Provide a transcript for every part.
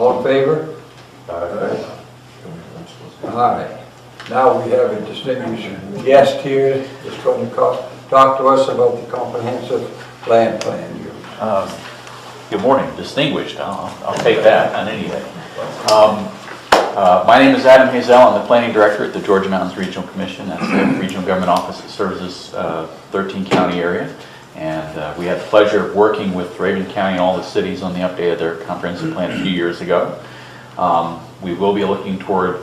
All in favor? Aye. Aye. Now we have a distinguished guest here that's going to talk to us about the comprehensive land plan. Good morning, distinguished. I'll take that on any day. My name is Adam Hazel. I'm the planning director at the Georgia Mountains Regional Commission. That's the regional government office that serves this 13-county area. And we had the pleasure of working with Raven County and all the cities on the update of their comprehensive plan a few years ago. We will be looking toward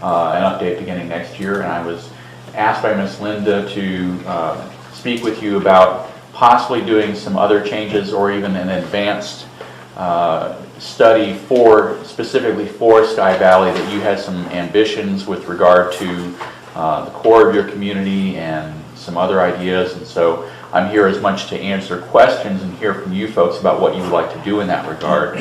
an update beginning next year, and I was asked by Ms. Linda to speak with you about possibly doing some other changes or even an advanced study specifically for Sky Valley, that you had some ambitions with regard to the core of your community and some other ideas. And so I'm here as much to answer questions and hear from you folks about what you would like to do in that regard.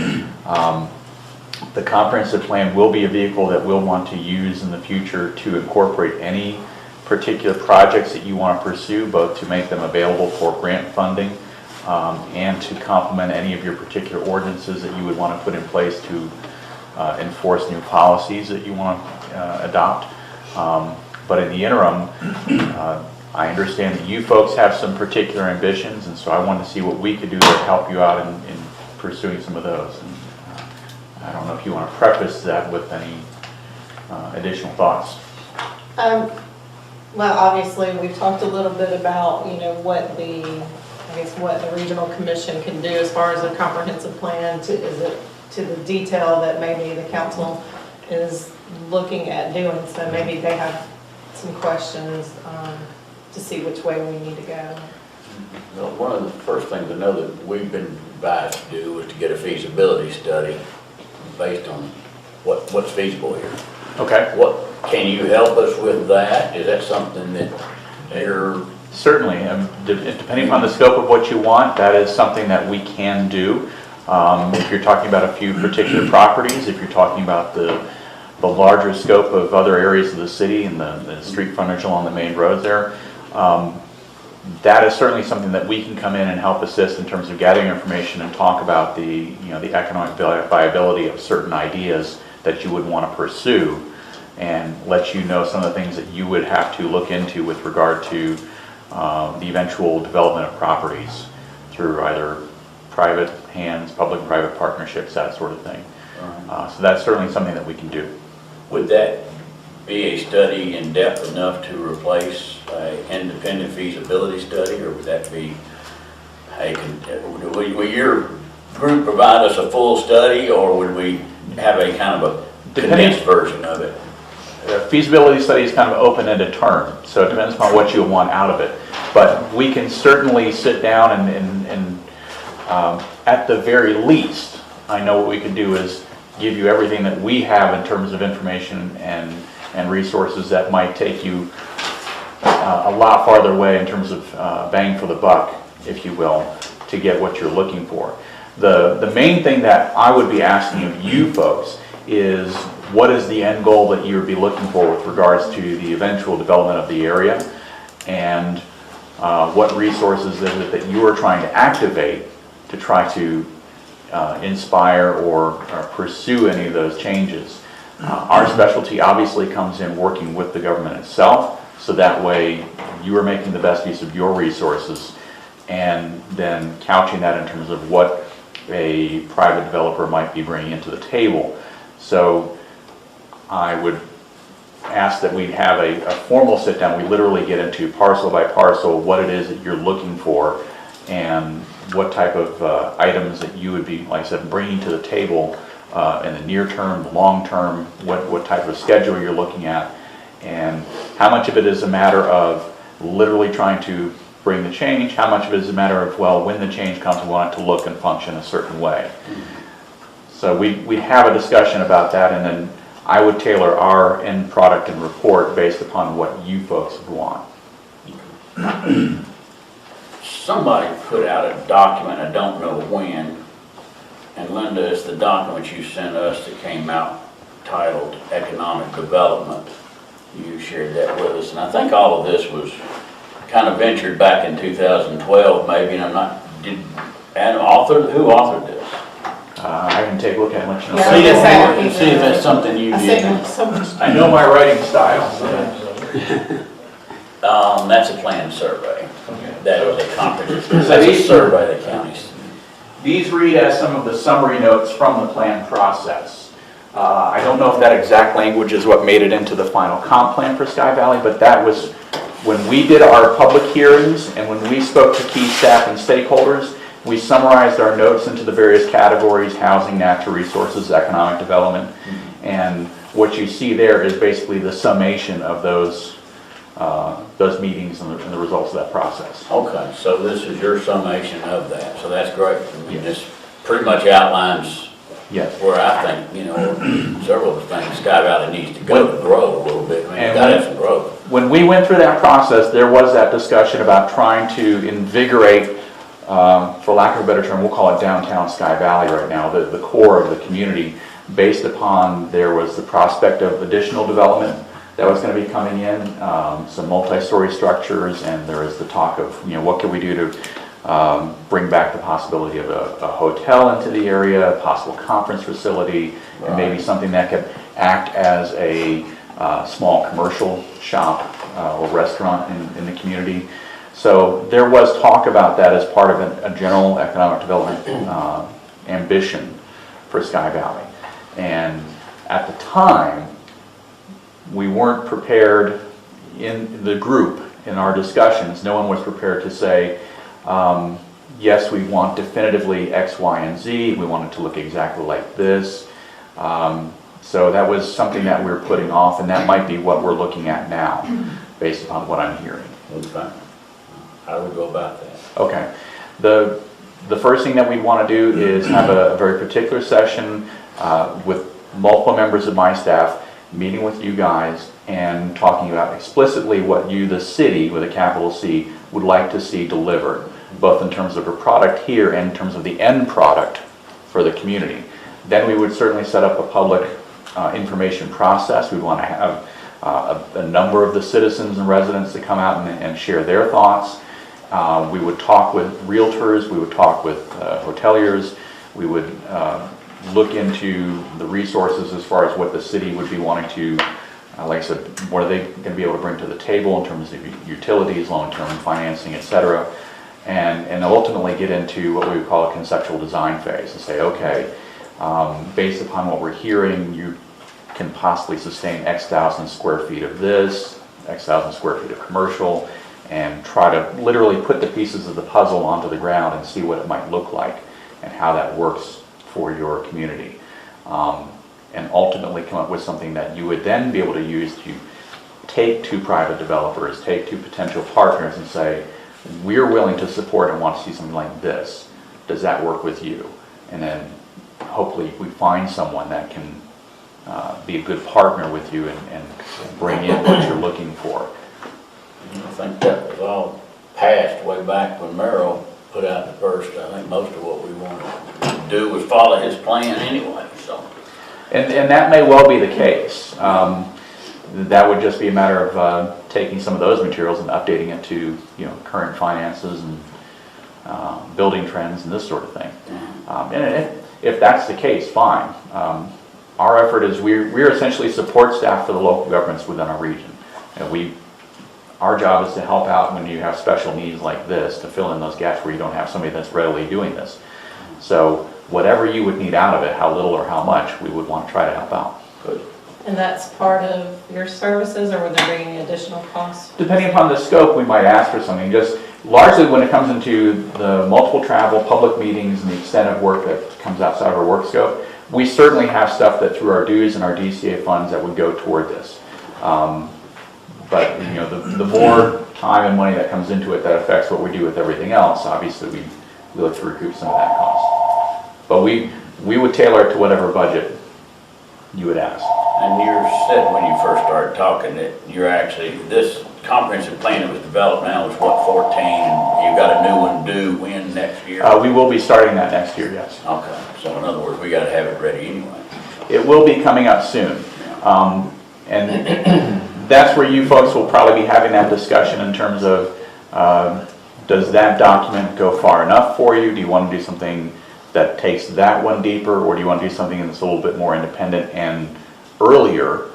The comprehensive plan will be a vehicle that we'll want to use in the future to incorporate any particular projects that you want to pursue, both to make them available for grant funding and to complement any of your particular ordinances that you would want to put in place to enforce new policies that you want to adopt. But in the interim, I understand that you folks have some particular ambitions, and so I wanted to see what we could do to help you out in pursuing some of those. And, I don't know if you want to preface that with any additional thoughts. Well, obviously, we've talked a little bit about, what the regional commission can do as far as a comprehensive plan to the detail that maybe the council is looking at doing. So maybe they have some questions to see which way we need to go. Well, one of the first things I know that we've been advised to do was to get a feasibility study based on what's feasible here. Okay. Can you help us with that? Is that something that you're... Certainly, depending upon the scope of what you want, that is something that we can do. If you're talking about a few particular properties, if you're talking about the larger scope of other areas of the city and the street frontage along the main roads there, that is certainly something that we can come in and help assist in terms of gathering information and talk about the economic viability of certain ideas that you would want to pursue, and let you know some of the things that you would have to look into with regard to the eventual development of properties through either private hands, public-private partnerships, that sort of thing. So that's certainly something that we can do. Would that be a study in depth enough to replace an independent feasibility study, or would that be, will your group provide us a full study, or would we have a kind of a condensed version of it? The feasibility study is kind of an open-ended term, so it depends upon what you want out of it. But we can certainly sit down and at the very least, I know what we can do is give you everything that we have in terms of information and resources that might take you a lot farther away in terms of bang for the buck, if you will, to get what you're looking for. The main thing that I would be asking of you folks is, what is the end goal that you would be looking for with regards to the eventual development of the area, and what resources is it that you are trying to activate to try to inspire or pursue any of those changes. Our specialty obviously comes in working with the government itself, so that way you are making the best use of your resources and then couching that in terms of what a private developer might be bringing into the table. So I would ask that we have a formal sit down. We literally get into parcel by parcel what it is that you're looking for and what type of items that you would be, like I said, bringing to the table in the near term, the long term, what type of schedule you're looking at, and how much of it is a matter of literally trying to bring the change, how much of it is a matter of, well, when the change comes, we want it to look and function a certain way. So we have a discussion about that, and then I would tailor our end product and report based upon what you folks would want. Somebody put out a document, I don't know when, and Linda, it's the document you sent us that came out titled Economic Development. You shared that with us, and I think all of this was kind of ventured back in 2012 maybe, and I'm not, who authored this? I can take a look at it and let you know. Yeah. See if that's something you I did. think so much. I know my writing style, so. That's a planned survey. That is a comprehensive, So that's a these- survey that counties. These read as some of the summary notes from the plan process. I don't know if that exact language is what made it into the final comp plan for Sky Valley, but that was when we did our public hearings and when we spoke to key staff and stakeholders, we summarized our notes into the various categories: housing, natural resources, economic development. And what you see there is basically the summation of those meetings and the results of that process. Okay, so this is your summation of that, so that's great. I mean, this pretty much outlines Yes. where I think, several of the things Sky Valley needs to go to grow a little bit. I mean, it's got to have some growth. When we went through that process, there was that discussion about trying to invigorate, for lack of a better term, we'll call it downtown Sky Valley right now, the core of the community, based upon there was the prospect of additional development that was going to be coming in, some multi-story structures, and there is the talk of, what can we do to bring back the possibility of a hotel into the area, a possible conference facility, and maybe something that could act as a small commercial shop or restaurant in the community. So there was talk about that as part of a general economic development ambition for Sky Valley. And at the time, we weren't prepared in the group, in our discussions, no one was prepared to say, yes, we want definitively X, Y, and Z, we want it to look exactly like this. So that was something that we were putting off, and that might be what we're looking at now, based upon what I'm hearing. Okay. How do we go about that? Okay. The first thing that we want to do is have a very particular session with multiple members of my staff, meeting with you guys and talking about explicitly what you, the city, with a capital C, would like to see delivered, both in terms of a product here and in terms of the end product for the community. Then we would certainly set up a public information process. We want to have a number of the citizens and residents to come out and share their thoughts. We would talk with realtors, we would talk with hoteliers, we would look into the resources as far as what the city would be wanting to, like I said, what are they going to be able to bring to the table in terms of utilities, long-term financing, etc. And ultimately get into what we would call a conceptual design phase and say, okay, based upon what we're hearing, you can possibly sustain X thousand square feet of this, X thousand square feet of commercial, and try to literally put the pieces of the puzzle onto the ground and see what it might look like and how that works for your community. And ultimately come up with something that you would then be able to use to take to private developers, take to potential partners and say, we're willing to support and want to see something like this. Does that work with you? And then hopefully we find someone that can be a good partner with you and bring in what you're looking for. I think that was all passed way back when Merrill put out the first. I think most of what we wanted to do was follow his plan anyway, so. And that may well be the case. That would just be a matter of taking some of those materials and updating it to current finances and building trends and this sort of thing. And if that's the case, fine. Our effort is we're essentially support staff for the local governments within our region. And our job is to help out when you have special needs like this, to fill in those gaps where you don't have somebody that's readily doing this. So whatever you would need out of it, how little or how much, we would want to try to help out. Good. And that's part of your services, or would there be any additional costs? Depending upon the scope, we might ask for something. Just largely when it comes into the multiple travel, public meetings, and the extent of work that comes outside of our work scope, we certainly have stuff that through our dues and our DCA funds that would go toward this. But the more time and money that comes into it that affects what we do with everything else, obviously we look to recoup some of that cost. But we would tailor it to whatever budget you would ask. And you said when you first started talking that you're actually, this comprehensive plan that was developed now is what, 14, and you got a new one due when next year? We will be starting that next year, yes. Okay, so in other words, we got to have it ready anyway. It will be coming up soon. And that's where you folks will probably be having that discussion in terms of, does that document go far enough for you? Do you want to do something that takes that one deeper, or do you want to do something that's a little bit more independent and earlier,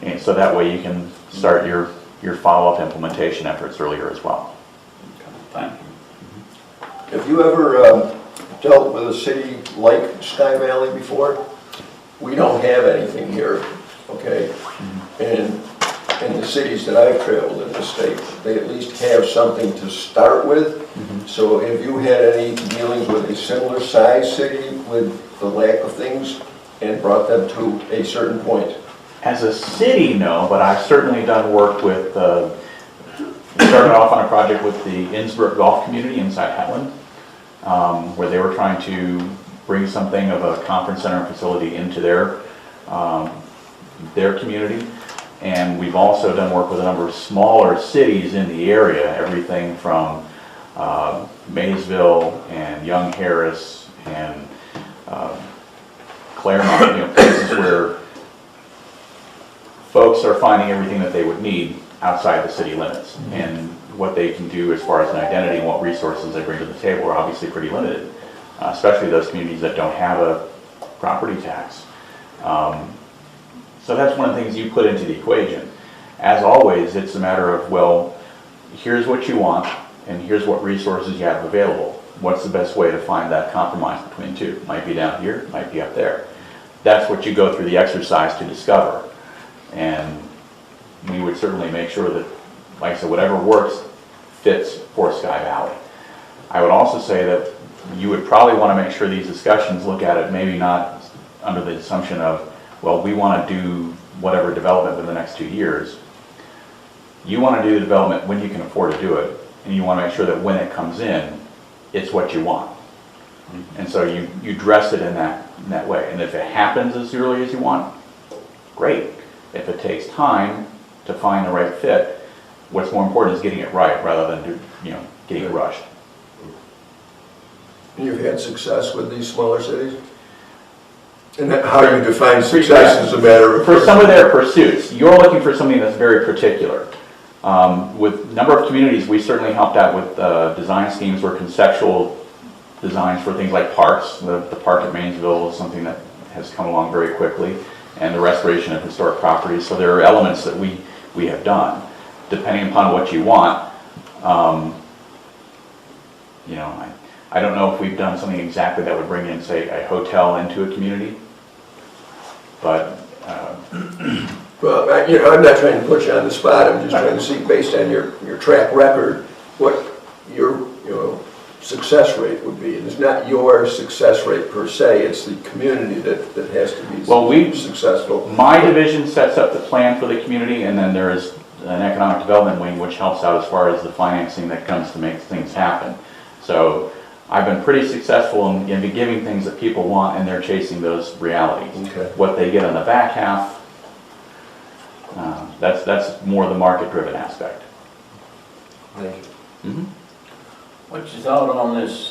and so that way you can start your follow-up implementation efforts earlier as well? Thank you. Have you ever dealt with a city like Sky Valley before? We don't have anything here, okay? And in the cities that I've traveled in the state, they at least have something to start with. So have you had any dealings with a similar size city with the lack of things and brought them to a certain point? As a city, no, but I've certainly done work with, started off on a project with the Innsbruck Golf Community inside Hetland, where they were trying to bring something of a conference center facility into their community. And we've also done work with a number of smaller cities in the area, everything from Maysville and Young Harris and Claremont, places where folks are finding everything that they would need outside the city limits. And what they can do as far as an identity and what resources they bring to the table are obviously pretty limited, especially those communities that don't have a property tax. So that's one of the things you put into the equation. As always, it's a matter of, well, here's what you want, and here's what resources you have available. What's the best way to find that compromise between the two? Might be down here, might be up there. That's what you go through the exercise to discover. And we would certainly make sure that, like I said, whatever works fits for Sky Valley. I would also say that you would probably want to make sure these discussions look at it maybe not under the assumption of, well, we want to do whatever development in the next 2 years. You want to do the development when you can afford to do it, and you want to make sure that when it comes in, it's what you want. And so you dress it in that way. And if it happens as early as you want, great. If it takes time to find the right fit, what's more important is getting it right rather than getting it rushed. And you've had success with these smaller cities? And how you define success is a matter of... For some of their pursuits, you're looking for something that's very particular. With a number of communities, we certainly helped out with design schemes or conceptual designs for things like parks. The park at Maysville is something that has come along very quickly, and the restoration of historic properties. So there are elements that we have done. Depending upon what you want, I don't know if we've done something exactly that would bring in, say, a hotel into a community, but... Well, I'm not trying to put you on the spot. I'm just trying to see, based on your track record, what your success rate would be. And it's not your success rate per se, it's the community that has to be successful. My division sets up the plan for the community, and then there is an economic development wing which helps out as far as the financing that comes to make things happen. So I've been pretty successful in giving things that people want, and they're chasing those realities. Okay. What they get on the back half, that's more the market-driven aspect. Thank you. Mm-hmm. What's your thought on this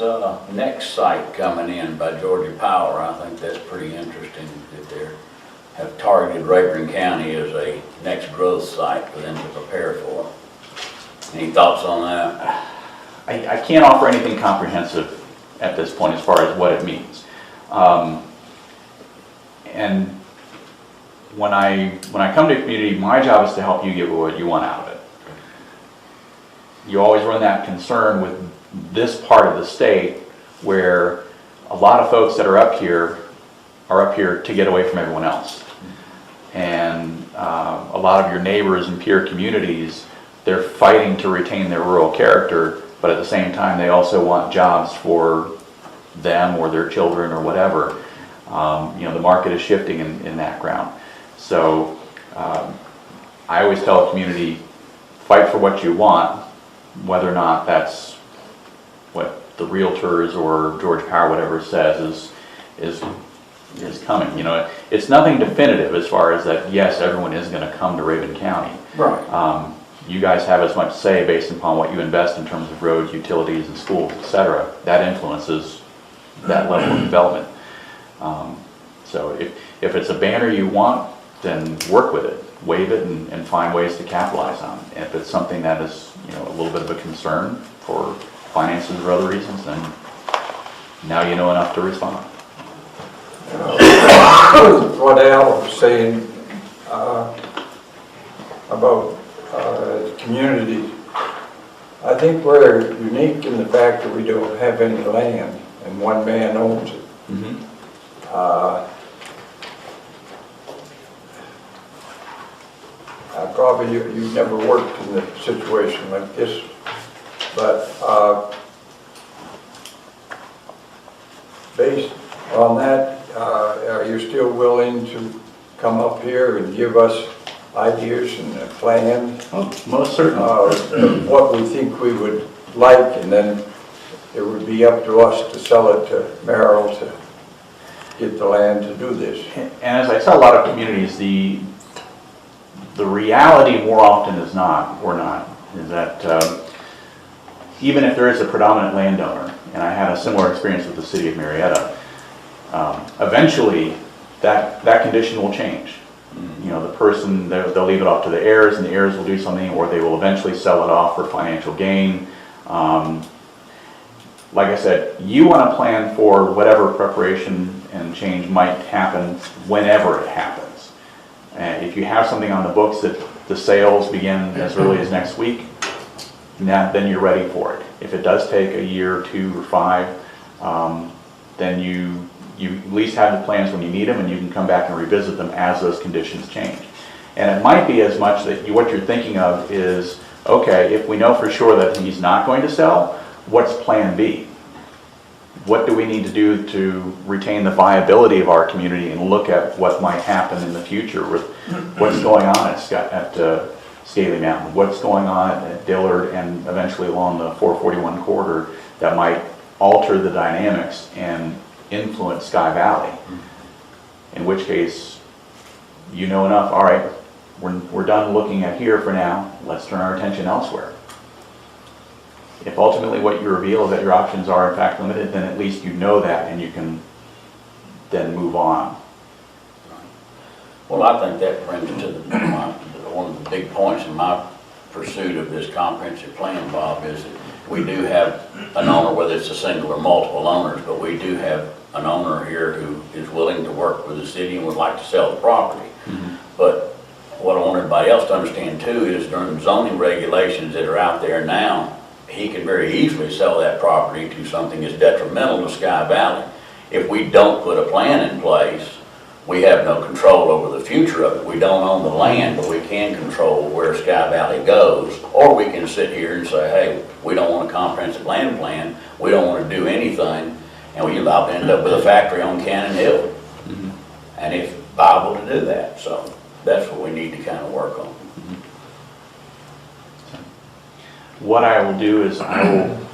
next site coming in by Georgia Power? I think that's pretty interesting that they have targeted Rayburn County as a next growth site for them to prepare for. Any thoughts on that? I can't offer anything comprehensive at this point as far as what it means. And when I come to a community, my job is to help you get what you want out of it. You always run that concern with this part of the state where a lot of folks that are up here to get away from everyone else. And a lot of your neighbors and peer communities, they're fighting to retain their rural character, but at the same time they also want jobs for them or their children or whatever. The market is shifting in that ground. So I always tell a community, fight for what you want, whether or not that's what the realtors or Georgia Power, whatever says is coming. It's nothing definitive as far as that, yes, everyone is going to come to Rayburn County. Right. You guys have as much say based upon what you invest in terms of roads, utilities, and schools, etc. That influences that level of development. So if it's a banner you want, then work with it, wave it, and find ways to capitalize on it. If it's something that is a little bit of a concern for finances or other reasons, then Now you know enough to respond. What Al was saying about community, I think we're unique in the fact that we don't have any land and one man owns it. Probably you've never worked in a situation like this, but based on that, are you still willing to come up here and give us ideas and a plan? Oh, most certainly. What we think we would like, and then it would be up to us to sell it to Merrill to get the land to do this. And as I tell a lot of communities, the reality more often is not, is that even if there is a predominant landowner, and I had a similar experience with the city of Marietta, eventually that condition will change. You know, the person, they'll leave it off to the heirs, and the heirs will do something, or they will eventually sell it off for financial gain. Like I said, you want to plan for whatever preparation and change might happen whenever it happens. And if you have something on the books that the sales begin as early as next week, then you're ready for it. If it does take a year, 2 or 5, then you at least have the plans when you need them, and you can come back and revisit them as those conditions change. And it might be as much that what you're thinking of is, okay, if we know for sure that he's not going to sell, what's plan B? What do we need to do to retain the viability of our community and look at what might happen in the future with what's going on at Scaly Mountain, what's going on at Dillard, and eventually along the 441 corridor that might alter the dynamics and influence Sky Valley. In which case, you know enough, all right, we're done looking at here for now, let's turn our attention elsewhere. If ultimately what you reveal is that your options are in fact limited, then at least you know that and you can then move on. Well, I think that brings it to one of the big points in my pursuit of this comprehensive plan, Bob, is that we do have an owner, whether it's a single or multiple owners, but we do have an owner here who is willing to work with the city and would like to sell the property. But what I want everybody else to understand too is during zoning regulations that are out there now, he can very easily sell that property to something that's detrimental to Sky Valley. If we don't put a plan in place, we have no control over the future of it. We don't own the land, but we can control where Sky Valley goes. Or we can sit here and say, hey, we don't want a comprehensive land plan, we don't want to do anything, and we'll end up with a factory on Cannon Hill. And it's viable to do that, so that's what we need to kind of work on. What I will do is I will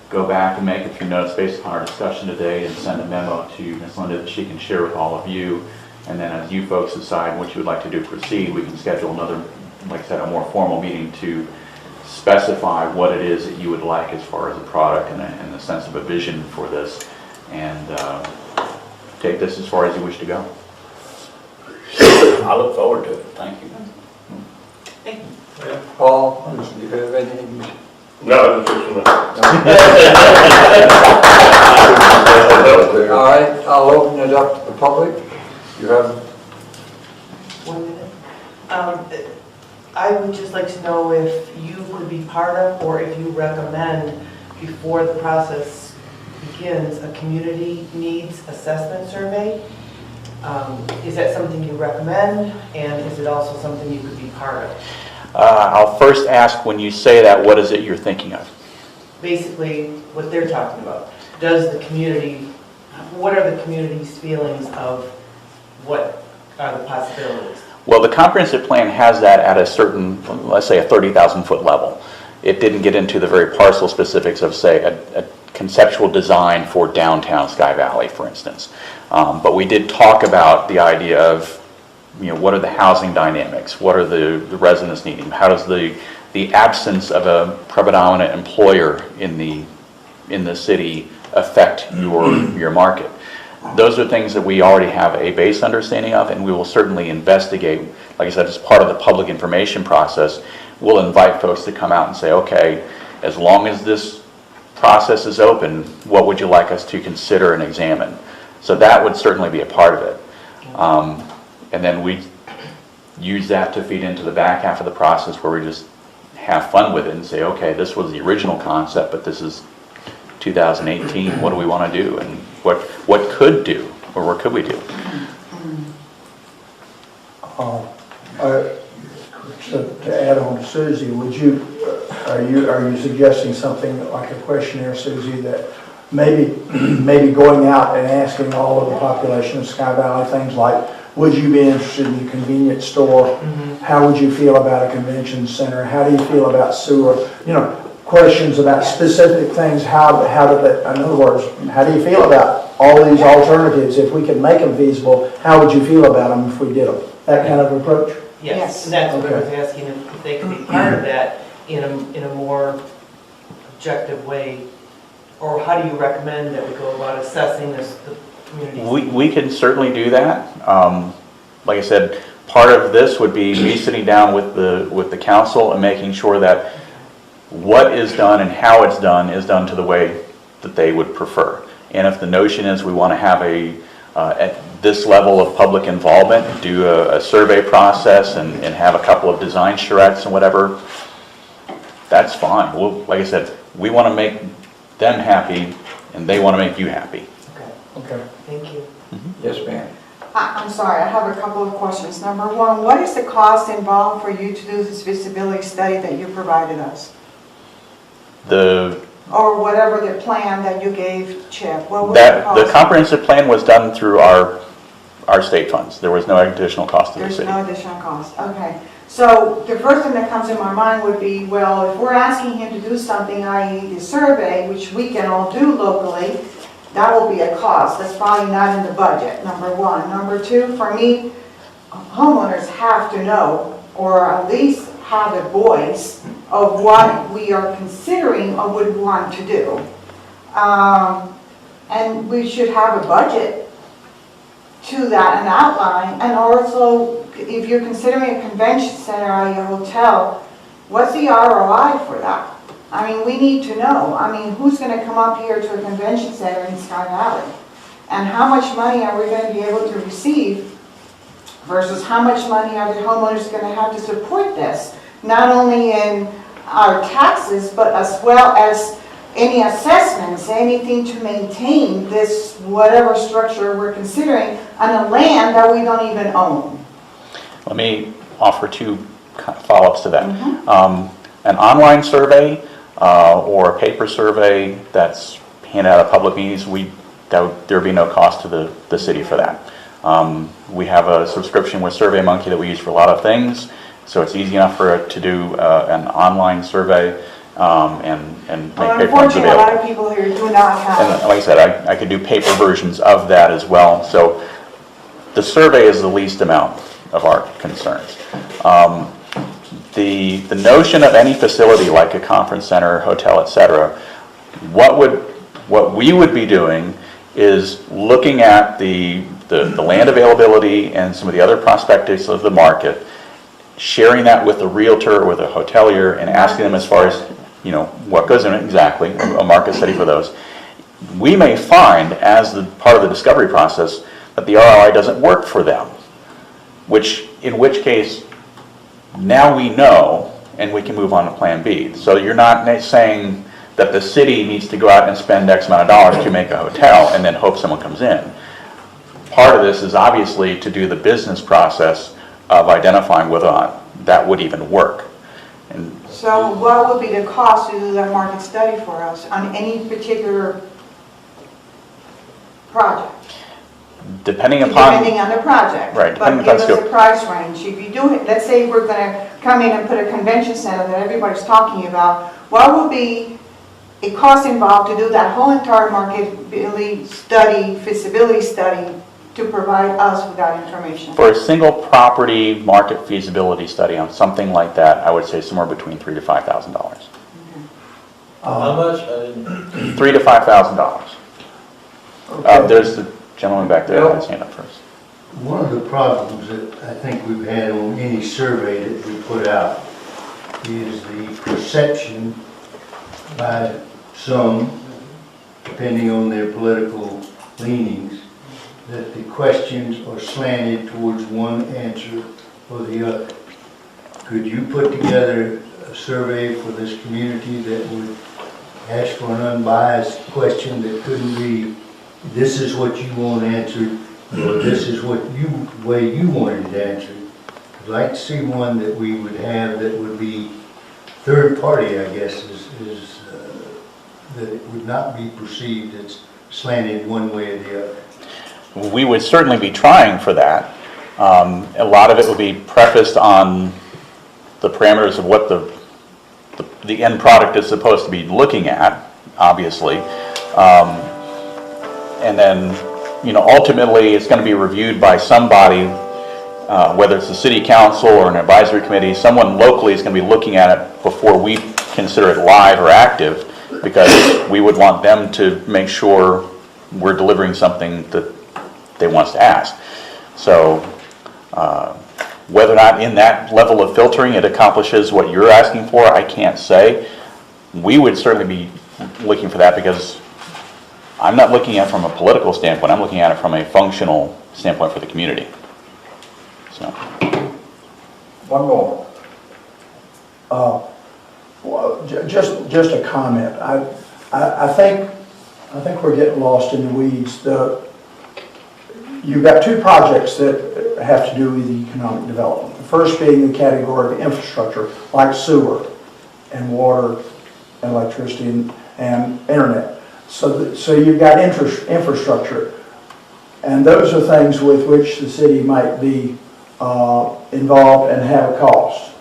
go back and make a few notes based upon our discussion today and send a memo to Ms. Linda that she can share with all of you. And then as you folks decide what you would like to do proceed, we can schedule another, like I said, a more formal meeting to specify what it is that you would like as far as a product and the sense of a vision for this, and take this as far as you wish to go. I look forward to it. Thank you. Thank you. Paul, do you have anything? No, that's just All right, I'll open it up to the public. You have 1 minute. I would just like to know if you could be part of, or if you recommend, before the process begins, a community needs assessment survey. Is that something you recommend, and is it also something you could be part of? I'll first ask, when you say that, what is it you're thinking of? Basically, what they're talking about. Does the community, what are the community's feelings of what are the possibilities? Well, the comprehensive plan has that at a certain, let's say, a 30,000-foot level. It didn't get into the very parcel specifics of, say, a conceptual design for downtown Sky Valley, for instance. But we did talk about the idea of, what are the housing dynamics? What are the residents needing? How does the absence of a predominant employer in the city affect your market? Those are things that we already have a base understanding of, and we will certainly investigate. Like I said, as part of the public information process, we'll invite folks to come out and say, okay, as long as this process is open, what would you like us to consider and examine? So that would certainly be a part of it. And then we use that to feed into the back half of the process where we just have fun with it and say, okay, this was the original concept, but this is 2018, what do we want to do? And what could do, or what could we do? To add on to Susie, would you, are you suggesting something like a questionnaire, Susie, that maybe going out and asking all of the population of Sky Valley things like, would you be interested in a convenience store? How would you feel about a convention center? How do you feel about sewer? You know, questions about specific things. How do they, in other words, how do you feel about all these alternatives? If we could make them feasible, how would you feel about them if we did them? That kind of approach? Yes, and that's what I was asking, if they could be part of that in a more objective way, or how do you recommend that we go about assessing the community? We can certainly do that. Like I said, part of this would be me sitting down with the council and making sure that what is done and how it's done is done to the way that they would prefer. And if the notion is we want to have at this level of public involvement, do a survey process and have a couple of design charrettes and whatever, that's fine. Like I said, we want to make them happy and they want to make you happy. Okay. Thank you. Yes, ma'am. I'm sorry, I have a couple of questions. Number one, what is the cost involved for you to do this feasibility study that you provided us? Or whatever the plan that you gave Chip, what was the cost? The comprehensive plan was done through our state funds. There was no additional cost to the city. There's no additional cost, okay. So the first thing that comes in my mind would be, well, if we're asking him to do something, i.e. the survey, which we can all do locally, that will be a cost. That's probably not in the budget, number one. Number two, for me, homeowners have to know, or at least have a voice of what we are considering or would want to do. And we should have a budget to that, an outline. And also, if you're considering a convention center or a hotel, what's the ROI for that? I mean, we need to know. I mean, who's going to come up here to a convention center in Sky Valley? And how much money are we going to be able to receive versus how much money are the homeowners going to have to support this? Not only in our taxes, but as well as any assessments, anything to maintain this whatever structure we're considering on a land that we don't even own. Let me offer two follow-ups to that. An online survey or a paper survey that's handed out at public meetings, there would be no cost to the city for that. We have a subscription with SurveyMonkey that we use for a lot of things, so it's easy enough for it to do an online survey and make paper ones Unfortunately, a available. lot of people here do not have. And like I said, I could do paper versions of that as well. So the survey is the least amount of our concerns. The notion of any facility like a conference center, hotel, etc., what we would be doing is looking at the land availability and some of the other prospectus of the market, sharing that with a realtor or with a hotelier and asking them as far as, what goes in it exactly, a market study for those. We may find, as part of the discovery process, that the ROI doesn't work for them, in which case, now we know and we can move on to plan B. So you're not saying that the city needs to go out and spend X amount of dollars to make a hotel and then hope someone comes in. Part of this is obviously to do the business process of identifying whether or not that would even work. And So what would be the cost to do that market study for us on any particular project? depending Depending on the project. Right, But depending give upon us scope. a price range. If you do, let's say we're going to come in and put a convention center that everybody's talking about, what would be a cost involved to do that whole entire feasibility study to provide us with that information? For a single property market feasibility study on something like that, I would say somewhere between $3,000 to $5,000. How much? I didn't. $3,000 to $5,000. There's the gentleman back there with his hand up first. One of the problems that I think we've had on any survey that we put out is the perception by some, depending on their political leanings, that the questions are slanted towards one answer or the other. Could you put together a survey for this community that would ask for an unbiased question that couldn't be, this is what you want answered, or this is what way you wanted it answered? I'd like to see one that we would have that would be third party, I guess, that it would not be perceived as slanted one way or the other. We would certainly be trying for that. A lot of it would be prefaced on the parameters of what the end product is supposed to be looking at, obviously. And then, ultimately, it's going to be reviewed by somebody, whether it's the city council or an advisory committee. Someone locally is going to be looking at it before we consider it live or active, because we would want them to make sure we're delivering something that they want us to ask. So whether or not in that level of filtering it accomplishes what you're asking for, I can't say. We would certainly be looking for that, because I'm not looking at it from a political standpoint. I'm looking at it from a functional standpoint for the community. So. One more. Well, just a comment. I think we're getting lost in the weeds. You've got two projects that have to do with economic development. The first being the category of infrastructure, like sewer and water and electricity and internet. So you've got infrastructure, and those are things with which the city might be involved and have a cost.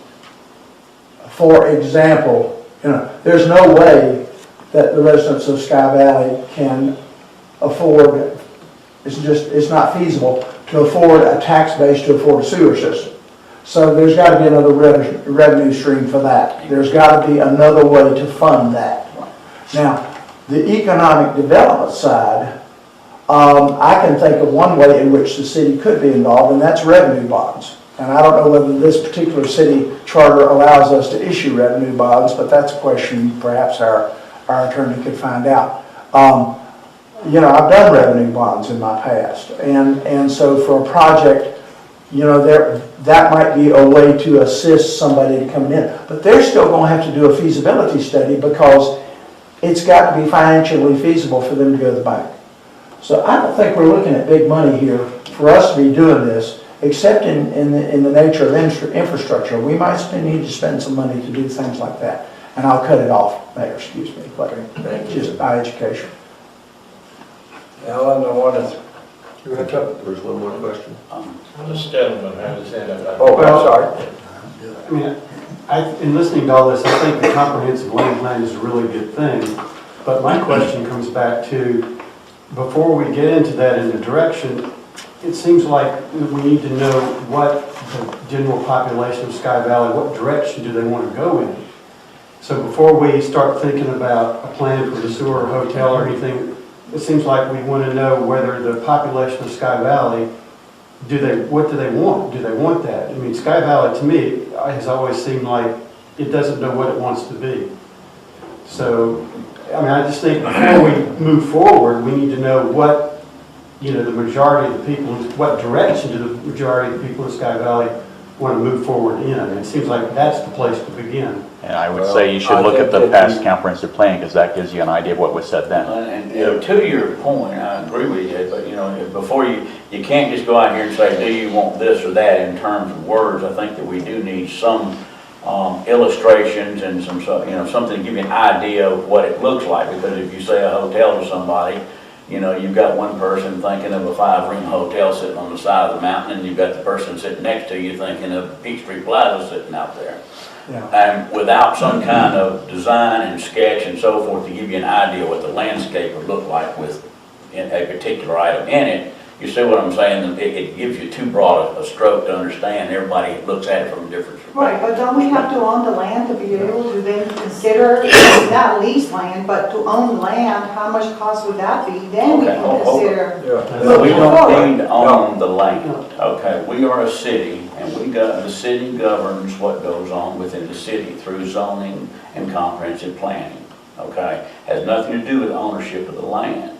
For example, there's no way that the residents of Sky Valley can afford, it's not feasible to afford a tax base to afford a sewer system. So there's got to be another revenue stream for that. There's got to be another way to fund that. Now, the economic development side, I can think of one way in which the city could be involved, and that's revenue bonds. And I don't know whether this particular city charter allows us to issue revenue bonds, but that's a question perhaps our attorney could find out. I've done revenue bonds in my past, and so for a project, that might be a way to assist somebody to come in. But they're still going to have to do a feasibility study, because it's got to be financially feasible for them to go to the bank. So I don't think we're looking at big money here for us to be doing this, except in the nature of infrastructure. We might need to spend some money to do things like that. And I'll cut it off, Mayor, excuse me, but just by education. Alan, I want to, There's one more question. This gentleman had his hand up. oh, I'm sorry. I mean, in listening to all this, I think the comprehensive land plan is a really good thing. But my question comes back to, before we get into that in the direction, it seems like we need to know what the general population of Sky Valley, what direction do they want to go in. So before we start thinking about a plan for the sewer or hotel or anything, it seems like we want to know whether the population of Sky Valley, what do they want? Do they want that? I mean, Sky Valley, to me, has always seemed like it doesn't know what it wants to be. So, I mean, I just think before we move forward, we need to know what, the majority of the people, what direction do the majority of the people of Sky Valley want to move forward in. And it seems like that's the place to begin. And I would say you should look at the past comprehensive plan, because that gives you an idea of what was said then. And to your point, I agree with you, but before you can't just go out here and say, do you want this or that in terms of words. I think that we do need some illustrations and something to give you an idea of what it looks like. Because if you say a hotel to somebody, you've got one person thinking of a 5-room hotel sitting on the side of the mountain, and you've got the person sitting next to you thinking of Peachtree Plaza sitting out there. Yeah. And without some kind of design and sketch and so forth to give you an idea what the landscape would look like with a particular item in it, you see what I'm saying? It gives you too broad a stroke to understand. Everybody looks at it from a different perspective. Right, but don't we have to own the land to be able to then consider, not lease land, but to own land, how much cost would that be? Then we can consider. Yeah. We don't need to own the land, okay? We are a city, and the city governs what goes on within the city through zoning and comprehensive planning. okay? Has nothing to do with ownership of the land.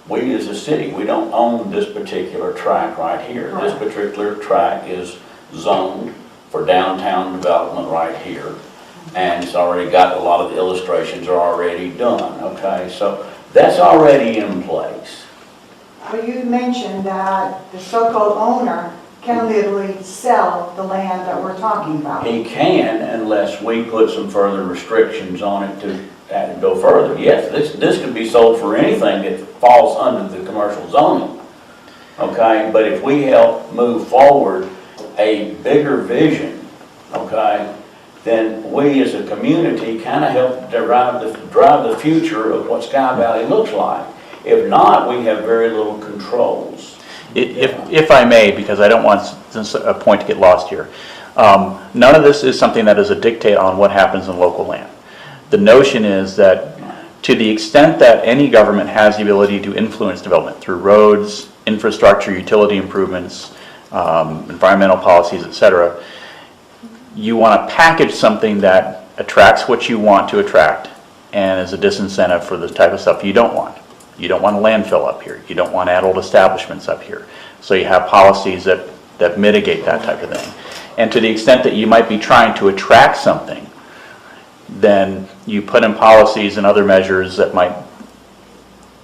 We as a city, we don't own this particular tract right here. This particular tract is zoned for downtown development right here. And it's already got, a lot of the illustrations are already done, okay? So that's already in place. Well, you mentioned that the so-called owner can literally sell the land that we're talking about. He can, unless we put some further restrictions on it to go further. Yes, this could be sold for anything that falls under the commercial zoning, okay? But if we help move forward a bigger vision, okay, then we as a community kind of help drive the future of what Sky Valley looks like. If not, we have very little controls. If I may, because I don't want a point to get lost here, none of this is something that is a dictate on what happens in local land. The notion is that to the extent that any government has the ability to influence development through roads, infrastructure, utility improvements, environmental policies, etc., you want to package something that attracts what you want to attract and is a disincentive for the type of stuff you don't want. You don't want a landfill up here. You don't want adult establishments up here. So you have policies that mitigate that type of thing. And to the extent that you might be trying to attract something, then you put in policies and other measures that might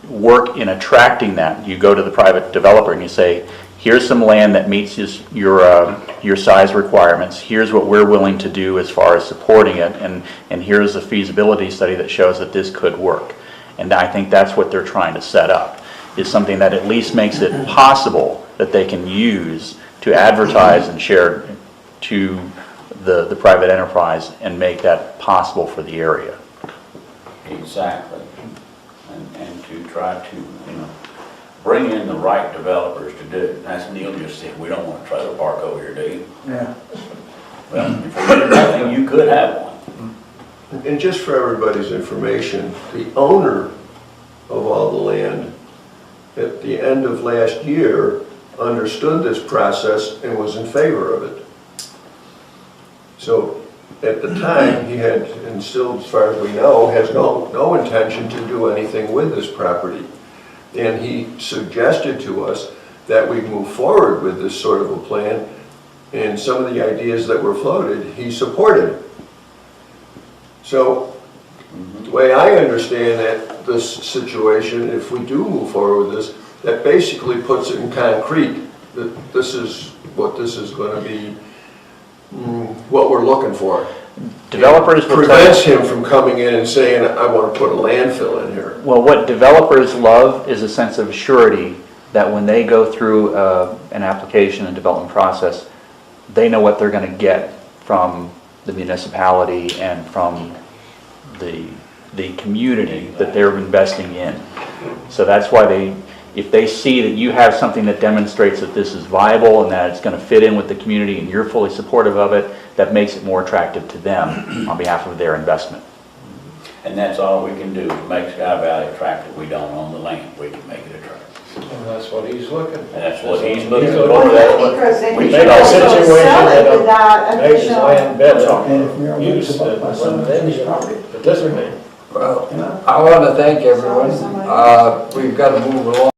work in attracting that. You go to the private developer and you say, here's some land that meets your size requirements. Here's what we're willing to do as far as supporting it, and here's a feasibility study that shows that this could work. And I think that's what they're trying to set up, is something that at least makes it possible that they can use to advertise and share to the private enterprise and make that possible for the area. Exactly. And to try to, bring in the right developers to do it. As Neil just said, we don't want a trailer park over here, do you? Yeah. Well, if we did nothing, you could have one. And just for everybody's information, the owner of all the land at the end of last year understood this process and was in favor of it. So at the time, he had, and still as far as we know, has no intention to do anything with this property. And he suggested to us that we move forward with this sort of a plan, and some of the ideas that were floated, he supported. So the way I understand that this situation, if we do move forward with this, that basically puts it in concrete, that this is what this is going to be, what we're looking for. Developers will prevents him from coming in and saying, I want to put a landfill in here. Well, what developers love is a sense of surety that when they go through an application and development process, they know what they're going to get from the municipality and from the community that they're investing in. So that's why if they see that you have something that demonstrates that this is viable and that it's going to fit in with the community and you're fully supportive of it, that makes it more attractive to them on behalf of their investment. And that's all we can do to make Sky Valley attractive. We don't own the land, we can make it attractive. And that's what he's looking for. That's what he's looking for. Well, That's what because then we you make can our also situation sell it that without Makes his additional. land better. And if you're Use about by some of the this property. participate. Well, You know? I want to thank everyone. We've got to move along.